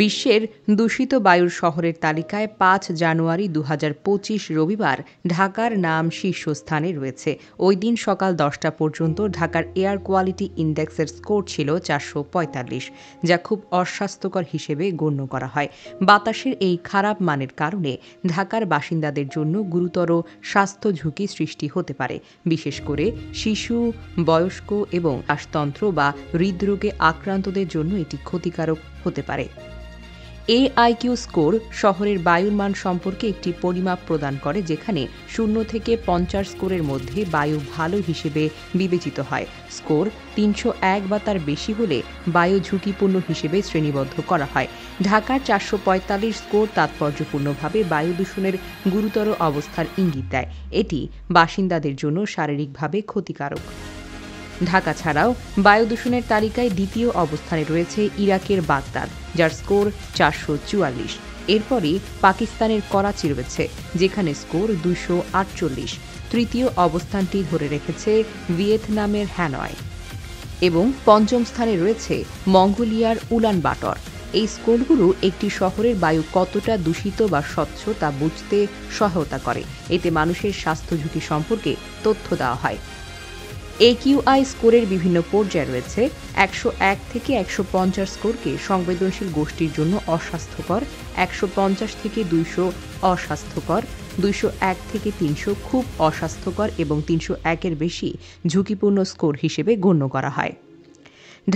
বিশ্বের দূষিত বায়ুর শহরের তালিকায় ৫ জানুয়ারি ২০২৫ রবিবার ঢাকার নাম শীর্ষস্থানে রয়েছে। ওই দিন সকাল ১০টা পর্যন্ত ঢাকার এয়ার কোয়ালিটি ইনডেক্সের স্কোর ছিল ৪৪৫, যা খুব অস্বাস্থ্যকর হিসেবে গণ্য করা হয়। বাতাসের এই খারাপ মানের কারণে ঢাকার বাসিন্দাদের জন্য গুরুতর স্বাস্থ্য ঝুঁকি সৃষ্টি হতে পারে, বিশেষ করে শিশু, বয়স্ক এবং শ্বাসতন্ত্র বা হৃদরোগে আক্রান্তদের জন্য এটি ক্ষতিকারক হতে পারে। AIQ স্কোর শহরের বায়ুর মান সম্পর্কে একটি পরিমাপ প্রদান করে, যেখানে 0 থেকে 50 স্কোরের মধ্যে বায়ু ভালো হিসেবে বিবেচিত হয়। স্কোর 301 বা তার বেশি হলে বায়ু ঝুঁকিপূর্ণ হিসেবে শ্রেণীবদ্ধ করা হয়। ঢাকার 445 স্কোর তাৎপর্যপূর্ণভাবে বায়ু দূষণের গুরুতর অবস্থার ইঙ্গিত দেয়। এটি বাসিন্দাদের জন্য শারীরিকভাবে ক্ষতিকারক। ঢাকা ছাড়াও বায়ু দূষণের তালিকায় দ্বিতীয় অবস্থানে রয়েছে ইরাকের বাগদাদ, যার স্কোর 444। এরপরই পাকিস্তানের করাচি রয়েছে, যেখানে স্কোর 248। তৃতীয় অবস্থানটি ধরে রেখেছে ভিয়েতনামের হ্যানয় এবং পঞ্চম স্থানে রয়েছে মঙ্গোলিয়ার উলানবাটর। এই স্কোরগুলো একটি শহরের বায়ু কতটা দূষিত বা স্বচ্ছ তা বুঝতে সহায়তা করে। এতে মানুষের স্বাস্থ্য ঝুঁকি সম্পর্কে তথ্য দেওয়া হয়। AQI স্কোরের বিভিন্ন পর্যায় রয়েছে। 101 থেকে 150 স্কোরকে সংবেদনশীল গোষ্ঠীর জন্য অস্বাস্থ্যকর, 150 থেকে 200 অস্বাস্থ্যকর, 201 থেকে 300 খুব অস্বাস্থ্যকর এবং 301-এর বেশি ঝুঁকিপূর্ণ স্কোর হিসেবে গণ্য করা হয়।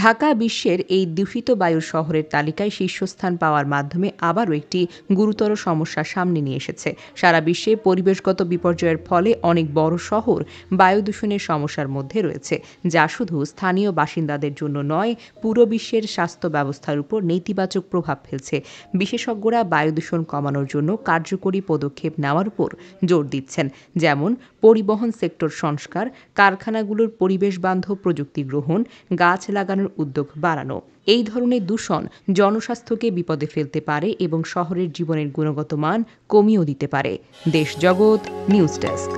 ঢাকা বিশ্বের এই দূষিত বায়ুর শহরের তালিকায় শীর্ষস্থান পাওয়ার মাধ্যমে আবারও একটি গুরুতর সমস্যার সামনে নিয়ে এসেছে। সারা বিশ্বে পরিবেশগত বিপর্যয়ের ফলে অনেক বড় শহর বায়ু দূষণের সমস্যার মধ্যে রয়েছে, যা শুধু স্থানীয় বাসিন্দাদের জন্য নয়, পুরো বিশ্বের স্বাস্থ্য ব্যবস্থার উপর নেতিবাচক প্রভাব ফেলছে। বিশেষজ্ঞরা বায়ু দূষণ কমানোর জন্য কার্যকরী পদক্ষেপ নেওয়ার উপর জোর দিচ্ছেন, যেমন পরিবহন সেক্টর সংস্কার, কারখানাগুলোর পরিবেশবান্ধব প্রযুক্তি গ্রহণ, গাছ লাগানোর উদ্যোগ বাড়ানো। এই ধরনের দূষণ জনস্বাস্থ্যকে বিপদে ফেলতে পারে এবং শহরের জীবনের গুণগত মান কমিয়েও দিতে পারে। দেশ জগৎ নিউজ ডেস্ক।